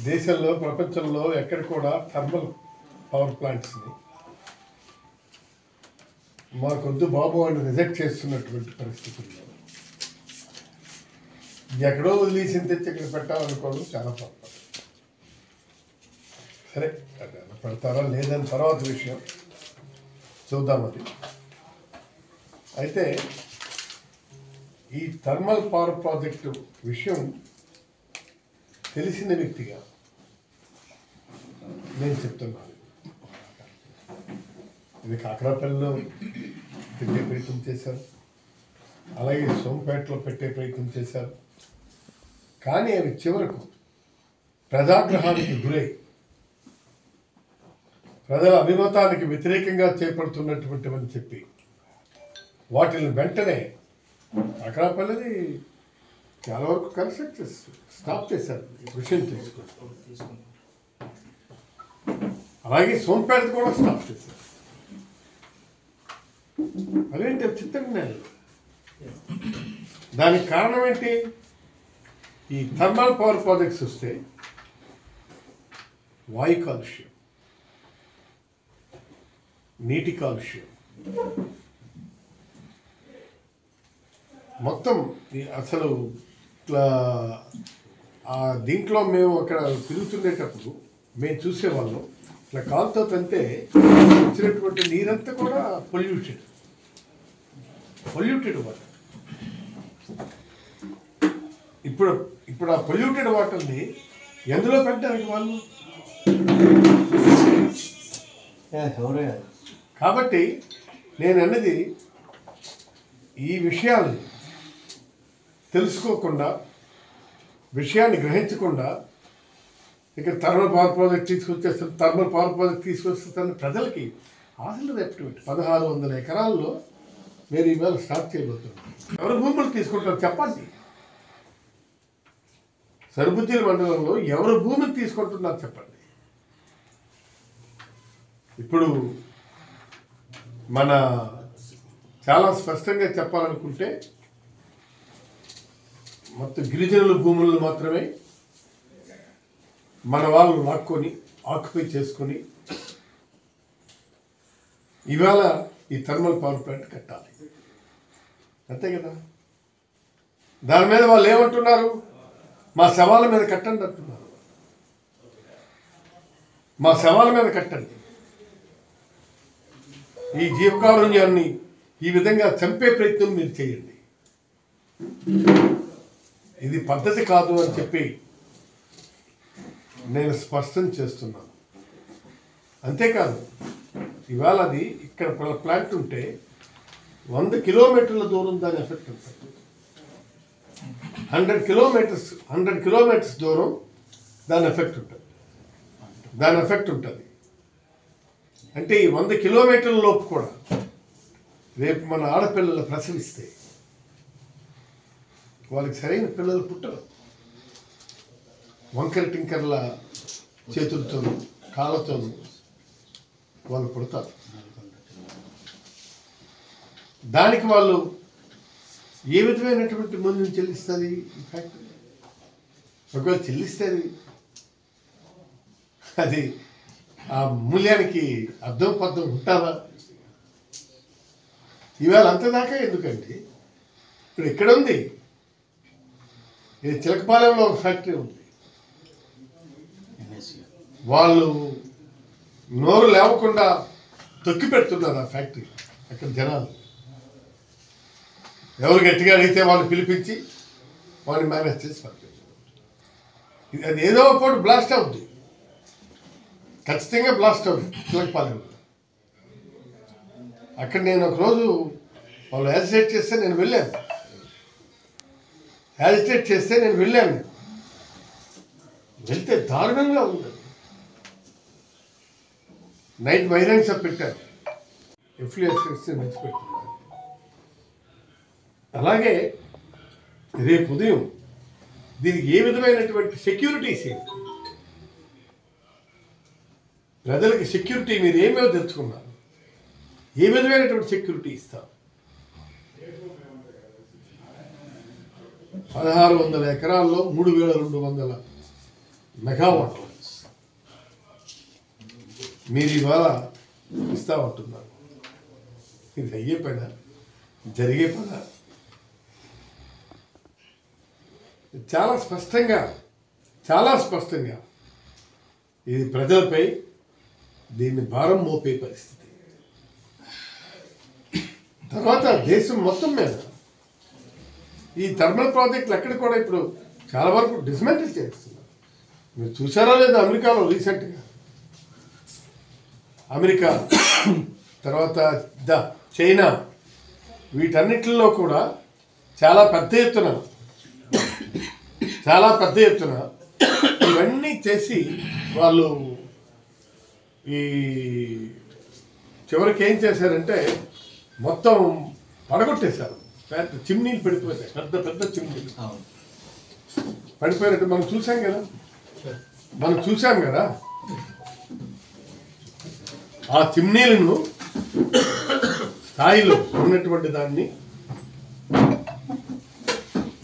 దేశంలో ప్రపంచంలో ఎక్కడ కూడా థర్మల్ పవర్ ప్లాంట్స్ని మాకొద్దు బాబు అని రిజెక్ట్ చేస్తున్నటువంటి పరిస్థితుల్లో ఎక్కడో వదిలేసి తెచ్చి ఇక్కడ పెట్టాలనుకోవడం చాలా పొరపాటు. సరే పెడతారా లేదని తర్వాత విషయం చూద్దాం. అది అయితే ఈ థర్మల్ పవర్ ప్రాజెక్టు విషయం తెలిసిన వ్యక్తిగా నేను చెప్తున్నాను. ఇది కాకరాపల్లిలో పెట్టే ప్రయత్నం చేశారు, అలాగే సోంపేటలో పెట్టే ప్రయత్నం చేశారు. కానీ అవి చివరకు ప్రజాగ్రహానికి గురై ప్రజల అభిమతానికి వ్యతిరేకంగా చేపడుతున్నటువంటివని చెప్పి వాటిని వెంటనే కాకరాపల్లిని చాలా వరకు కన్స్ట్రక్ట్ చేస్తారు, స్టాప్ చేశారు విషయం తీసుకుంటారు. అలాగే సోంపేట కూడా స్టాప్ చేశారు. అదేంటి చిత్తంగా దానికి కారణం ఏంటి? ఈ థర్మల్ పవర్ ప్రాజెక్ట్స్ వస్తే వాయు కాలుష్యం, నీటి కాలుష్యం, మొత్తం అసలు దీంట్లో మేము అక్కడ తిరుగుతుండేటప్పుడు మేము చూసేవాళ్ళం. ఇట్లా కాలుతో తంతే వచ్చినటువంటి నీరంతా కూడా పొల్యూటెడ్ వాటర్. ఇప్పుడు ఆ పొల్యూటెడ్ వాటర్ని ఎందులో పెట్టడానికి వాళ్ళు? కాబట్టి నేను అన్నది ఈ విషయాన్ని తెలుసుకోకుండా, విషయాన్ని గ్రహించకుండా ఇక్కడ థర్మల్ పవర్ ప్రాజెక్ట్ తీసుకొస్తే ప్రజలకి ఆశలు రేపటి 1600 ఎకరాల్లో మీరు ఈవేళ స్టార్ట్ చేయబోతున్నారు. ఎవరు భూములు తీసుకుంటారు చెప్పండి? సరుబుజ్జిల మండలంలో ఎవరు భూమిని తీసుకుంటున్నారు చెప్పండి? ఇప్పుడు మన చాలా స్పష్టంగా చెప్పాలనుకుంటే మొత్తం గిరిజనుల భూములను మాత్రమే మన వాళ్ళు లాక్కొని ఆక్యుపై చేసుకొని ఇవాళ ఈ థర్మల్ పవర్ ప్లాంట్ కట్టాలి, అంతే కదా? దాని మీద వాళ్ళు ఏమంటున్నారు? మా శవాల మీద కట్టండి అంటున్నారు. మా శవాల మీద కట్టండి. ఈ జీవకారుణ్యాన్ని ఈ విధంగా చంపే ప్రయత్నం మీరు చేయండి. ఇది పద్ధతి కాదు అని చెప్పి నేను స్పష్టం చేస్తున్నాను. అంతేకాదు, ఇవాళ అది ఇక్కడ ప్లాంట్ ఉంటే 100 కిలోమీటర్ల దూరం దాని ఎఫెక్ట్ ఉంటుంది. 100 కిలోమీటర్స్ దూరం దాని ఎఫెక్ట్ ఉంటుంది. అంటే ఈ 100 కిలోమీటర్ల లోపు కూడా రేపు మన ఆడపిల్లలు ప్రసవిస్తే వాళ్ళకి సరైన పిల్లలు పుట్టరు. వంకర టింకర్ల చేతులతో కాళ్ళతో వాళ్ళు పుడతారు. దానికి వాళ్ళు ఏ విధమైనటువంటి మూల్యం చెల్లిస్తుంది ఈ ఫ్యాక్టరీ? ఒకవేళ చెల్లిస్తుంది అది ఆ మూల్యానికి అర్థం పద్ధం ఉంటుందా? ఇవాళ అంతదాకా ఎందుకండి? ఇప్పుడు ఎక్కడ ఉంది? ఇది చిలకపాలెంలో ఒక ఫ్యాక్టరీ ఉంది. వాళ్ళు నోరు లేవకుండా తొక్కి పెడుతున్నారు ఆ ఫ్యాక్టరీ. అక్కడ జనాలు ఎవరు గట్టిగా అడిగితే వాళ్ళు పిలిపించి వాళ్ళని మేనేజ్ చేసి పంపించారు. అది ఏదో ఒకటి బ్లాస్ట్ అవుతుంది, ఖచ్చితంగా బ్లాస్ట్ అవుతుంది చిలకపాలెంలో. అక్కడ నేను ఒకరోజు వాళ్ళు యాజిటేట్ చేస్తే నేను వెళ్ళాను. వెళ్తే దారుణంగా ఉంది. నైట్ బహిరంగ సభ పెట్టారు, ఎఫ్లియర్స్ మెచ్చిపెడుతున్నారు. అలాగే రేపు ఉదయం దీనికి ఏ విధమైనటువంటి సెక్యూరిటీస్ ఏంటి? ప్రజలకి సెక్యూరిటీ మీరు ఏమేమో తెచ్చుకున్నారు, ఏ విధమైనటువంటి సెక్యూరిటీ ఇస్తారు? 1600 ఎకరాల్లో 3200 మెగావాట్ మీరు ఇవాళ ఇస్తా ఉంటున్నారు. ఇది అయ్యే పైన జరిగే పని చాలా స్పష్టంగా ఇది ప్రజలపై దీన్ని భారం మోపే పరిస్థితి. తర్వాత దేశం మొత్తం మీద ఈ థర్మల్ ప్రాజెక్టులు ఎక్కడ కూడా ఇప్పుడు చాలా వరకు డిస్మెంటిల్ చేస్తున్నారు. మీరు చూసారా లేదా అమెరికాలో రీసెంట్గా అమెరికా తర్వాత చైనా వీటన్నిటిలో కూడా చాలా పెద్ద ఎత్తున ఇవన్నీ చేసి వాళ్ళు ఈ చివరికి ఏం చేశారంటే మొత్తం పడగొట్టేశారు. చిమ్నీలు పడిపోతాయి, పెద్ద చిమ్నీలు పడిపోయినట్టు మనం చూసాం కదా ఆ చిమ్నీలను స్థాయిలో ఉన్నటువంటి దాన్ని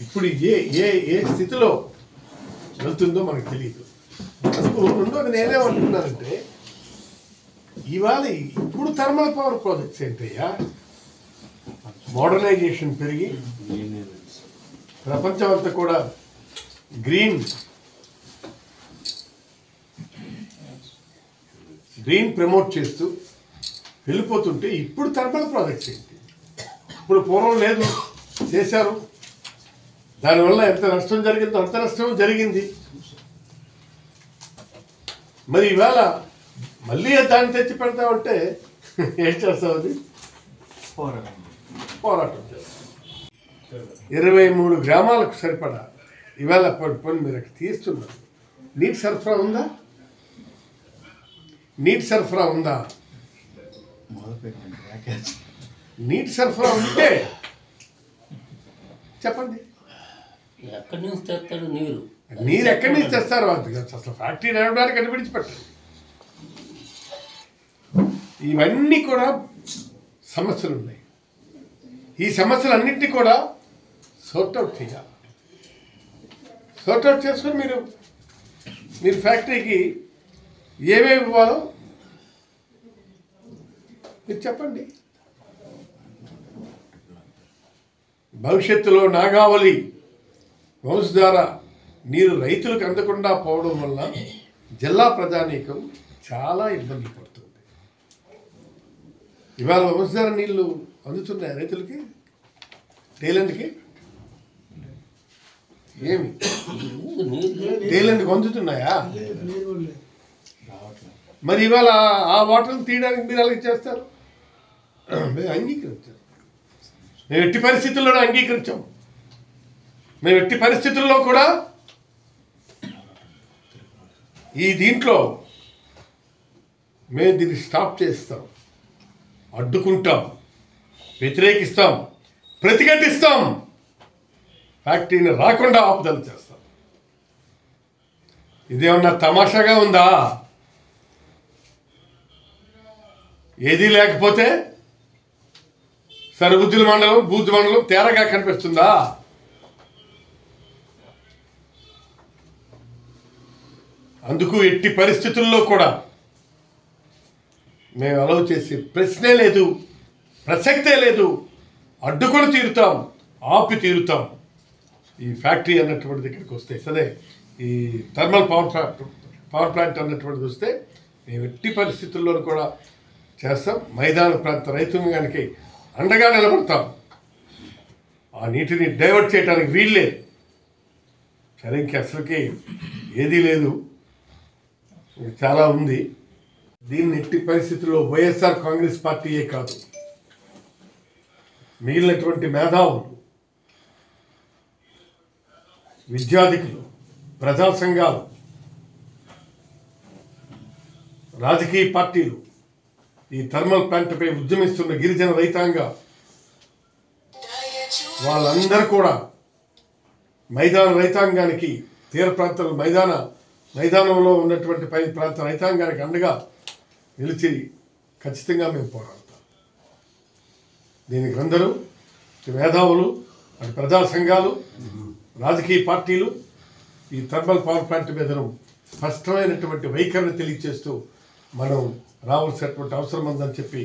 ఇప్పుడు ఏ స్థితిలో వెళ్తుందో మనకు తెలియదు. అందుకు రెండోది నేనేమంటున్నానంటే ఇవాళ ఇప్పుడు థర్మల్ పవర్ ప్రాజెక్ట్స్ ఏంటయ్యా, మోడర్నైజేషన్ పెరిగి ప్రపంచం అంతా కూడా గ్రీన్ ప్రమోట్ చేస్తూ వెళ్ళిపోతుంటే ఇప్పుడు థర్మల్ ప్రాజెక్ట్స్ ఏంటి? ఇప్పుడు పూర్వం లేదు, చేశారు. దానివల్ల ఎంత నష్టం జరిగిందో అంత నష్టం జరిగింది. మరి ఇవాళ మళ్ళీ దాన్ని తెచ్చి పెడతామంటే ఏం చేస్తాం? అది పోరాటం చేస్తాం. 23 గ్రామాలకు సరిపడా ఇవాళ పని మీరు అక్కడ తీస్తున్నారు. నీటి సరఫరా ఉందా? నీటి సరఫరా ఉంటే చెప్పండి, ఎక్కడి నుంచి తెస్తారు నీరు ఎక్కడి నుంచి తెస్తారు? అసలు ఫ్యాక్టరీ నడవడానికి అని విడిచిపెట్టారు. ఇవన్నీ కూడా సమస్యలు ఉన్నాయి. ఈ సమస్యలన్నింటినీ కూడా సార్ట్అవుట్ చేయాలి. సార్ట్అవుట్ చేసుకొని మీరు ఫ్యాక్టరీకి ఏమేమి ఇవ్వాలో మీరు చెప్పండి. భవిష్యత్తులో నాగావళి వంశధార నీరు రైతులకు అందకుండా పోవడం వల్ల జిల్లా ప్రజానీకం చాలా ఇబ్బంది పడుతుంది. ఇవాళ వంశధార నీళ్లు అందుతున్నాయి రైతులకి, టైలెంట్కి ఏమి టైలెంట్కి అందుతున్నాయా? మరి ఇవాళ ఆ వాటర్ని తీయడానికి మీరు అలాగే చేస్తారు? మేము అంగీకరించాం. మేము ఎట్టి పరిస్థితుల్లోనే అంగీకరించాం. మేము ఎట్టి పరిస్థితుల్లో కూడా దీంట్లో మేము దీన్ని స్టాప్ చేస్తాం, అడ్డుకుంటాం, వ్యతిరేకిస్తాం, ప్రతిఘటిస్తాం, ఫ్యాక్టరీని రాకుండా ఆపుదల చేస్తాం. ఇదేమన్నా తమాషాగా ఉందా? ఏదీ లేకపోతే సరుబుజ్జుల మండలం, బూజు మండలం తేరగా కనిపిస్తుందా? అందుకు ఎట్టి పరిస్థితుల్లో కూడా మేము అలౌ చేసే ప్రశ్నే లేదు, ప్రసక్తే లేదు. అడ్డుకొని తీరుతాం, ఆపి తీరుతాం. ఈ ఫ్యాక్టరీ అన్నటువంటిది ఇక్కడికి వస్తే, సరే ఈ థర్మల్ పవర్ ప్లాంట్ అన్నటువంటిది వస్తే మేము ఎట్టి పరిస్థితుల్లోనూ కూడా చేస్తాం. మైదాన ప్రాంత రైతాంగానికి అండగా నిలబడతాం. ఆ నీటిని డైవర్ట్ చేయడానికి వీల్లేదు. సరే ఇంక అసలుకి ఏదీ లేదు, చాలా ఉంది. దీన్ని ఎట్టి పరిస్థితుల్లో వైఎస్ఆర్ కాంగ్రెస్ పార్టీయే కాదు, మిగిలినటువంటి మేధావులు, విద్యాధికులు, ప్రజా సంఘాలు, రాజకీయ పార్టీలు, ఈ థర్మల్ ప్లాంట్పై ఉద్యమిస్తున్న గిరిజన రైతాంగ వాళ్ళందరూ కూడా మైదాన రైతాంగానికి, తీర ప్రాంతాల మైదానంలో ఉన్నటువంటి పై ప్రాంత రైతాంగానికి అండగా నిలిచి ఖచ్చితంగా మేము పోరాడతాం. దీనికి అందరూ మేధావులు, ప్రజా సంఘాలు, రాజకీయ పార్టీలు ఈ థర్మల్ పవర్ ప్లాంట్ మీద స్పష్టమైనటువంటి వైఖరిని తెలియచేస్తూ మనం రావాల్సినటువంటి అవసరం ఉందని చెప్పి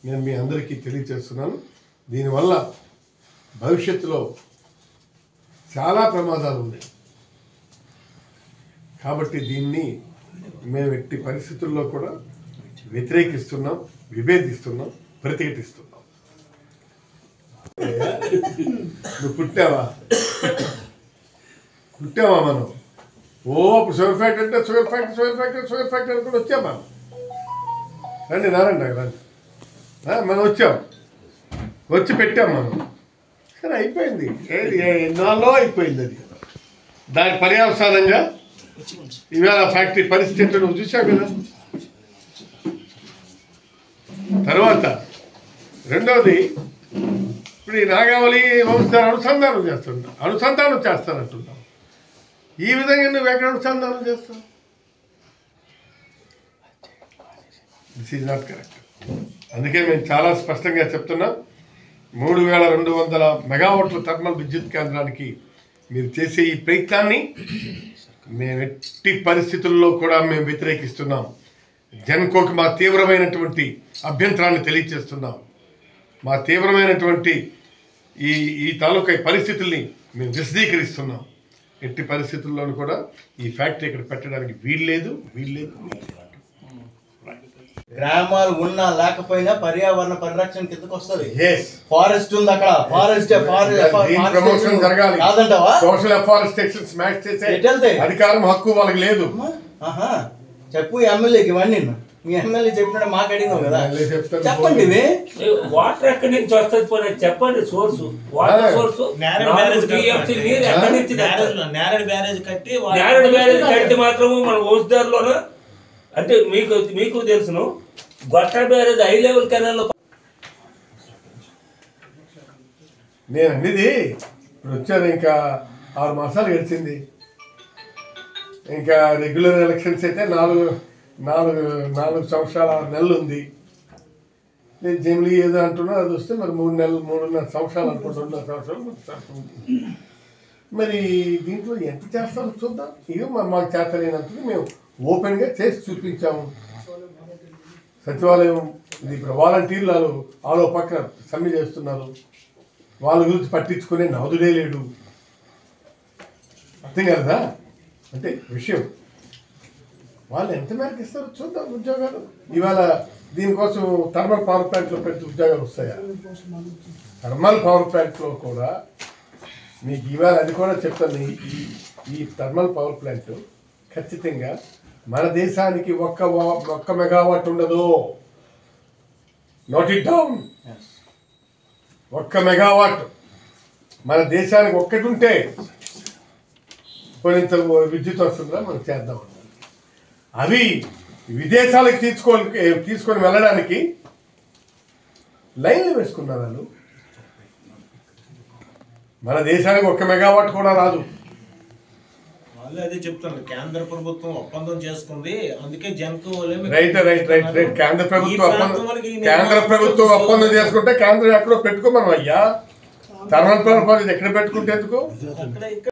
నేను మీ అందరికీ తెలియచేస్తున్నాను. దీనివల్ల భవిష్యత్తులో చాలా ప్రమాదాలు ఉన్నాయి. కాబట్టి దీన్ని మేము ఎట్టి పరిస్థితుల్లో కూడా వ్యతిరేకిస్తున్నాం, విభేదిస్తున్నాం, ప్రతిఘటిస్తున్నాం. నువ్వు పుట్టావా మనం అప్పుడు షుగర్ ఫ్యాక్టరీ అంటే షుగర్ ఫ్యాక్టరీ అనుకుని వచ్చాం మనం. రండి రండి మనం వచ్చాం, వచ్చి పెట్టాం మనం. సరే అయిపోయింది, ఎన్నాళ్ళో అయిపోయింది. అది దాని పర్యవసానంగా ఇవాళ ఫ్యాక్టరీ పరిస్థితి నువ్వు చూసావు కదా. తర్వాత రెండవది, ఇప్పుడు ఈ నాగావళి వంశాన్ని అనుసంధానం చేస్తానంటున్నావు. ఈ విధంగా నువ్వు ఎక్కడ అనుసంధానం చేస్తావు? This is not correct. అందుకే మేము చాలా స్పష్టంగా చెప్తున్నాం, 3200 మెగావాట్ల థర్మల్ విద్యుత్ కేంద్రానికి మీరు చేసే ఈ ప్రయత్నాన్ని మేము ఎట్టి పరిస్థితుల్లో కూడా మేము వ్యతిరేకిస్తున్నాం. జెన్కోకి మా తీవ్రమైనటువంటి అభ్యంతరాన్ని తెలియజేస్తున్నాం. మా తీవ్రమైనటువంటి ఈ తాలూకా పరిస్థితుల్ని మేము విశదీకరిస్తున్నాం. ఎట్టి పరిస్థితుల్లోనూ కూడా ఈ ఫ్యాక్టరీ ఇక్కడ పెట్టడానికి వీల్లేదు. గ్రామాలు ఉన్నా లేకపోయినా పర్యావరణ పరిరక్షణ కిందకు వస్తుంది. ఫారెస్ట్ ఉంది అక్కడ, కాదంటావా? సోషల్ అఫారెస్టేషన్ స్మాష్ చేసే అధికారం హక్కు వాళ్ళకి లేదు. చెప్పు ఎమ్మెల్యేకి ఇవన్నీ. మీ ఎమ్మెల్యే చెప్పినట్టు మాకు అడిగినావు కదా, చెప్పండి. వాటర్ ఎక్కడి నుంచి వస్తుంది పోనీ చెప్పండి. సోర్సు వాటర్ సోర్సు నేరేడు బ్యారేజ్ కట్టి మాత్రము మన వంశధారలోన అంటే మీకు తెలుసును. గొట్ట బ్యారేజ్ హై లెవెల్ కెనాల్లో నేను అనేది ఇప్పుడు వచ్చాను. ఇంకా 6 మాసాలు గడిచింది. ఇంకా రెగ్యులర్ ఎలక్షన్స్ అయితే 4 సంవత్సరాల 6 నెలలు ఉంది. నేను జమిలీ ఏదో అంటున్నా, అది వస్తే మరి 3.5 సంవత్సరాలు అనుకుంటా, 2.5 సంవత్సరాలు. మరి దీంట్లో ఎంత చేస్తారో చూద్దాం. ఇక మాకు చేతలేనంతది మేము ఓపెన్గా చేసి చూపించాము. సచివాలయం ఇది ఇప్పుడు వాలంటీర్లు ఆలో పక్కన సమ్మె చేస్తున్నారు. వాళ్ళ గురించి పట్టించుకునే నవదుడే లేడు. అర్థం కదా అంటే విషయం. వాళ్ళు ఎంత మేరకు ఇస్తారో చూద్దాం ఉద్యోగాలు. ఇవాళ దీనికోసం థర్మల్ పవర్ ప్లాంట్లో పెట్టి ఉద్యోగాలు వస్తాయా? థర్మల్ పవర్ ప్లాంట్లో కూడా మీకు ఇవాళ అది కూడా చెప్తాను. ఈ థర్మల్ పవర్ ప్లాంట్ ఖచ్చితంగా మన దేశానికి ఒక్క మెగావాట్ ఉండదు. Note it down. 1 మెగావాట్ మన దేశానికి ఒక్కటి ఉంటే కొంత విద్యుత్ వస్తుందా మనం చేద్దాం. అవి విదేశాలకు తీసుకొని వెళ్ళడానికి లైన్లు వేసుకున్నారు వాళ్ళు. మన దేశానికి 1 మెగావాట్ కూడా రాదు. అదే చెప్తాను, కేంద్ర ప్రభుత్వం ఒప్పందం చేసుకుంది, అందుకే జెన్కో రైట్. కేంద్ర ప్రభుత్వం ఒప్పందం చేసుకుంటే కేంద్రం ఎక్కడో పెట్టుకోమనం అయ్యా. థర్మల్ పవర్ ఎక్కడ పెట్టుకుంటే ఎందుకు?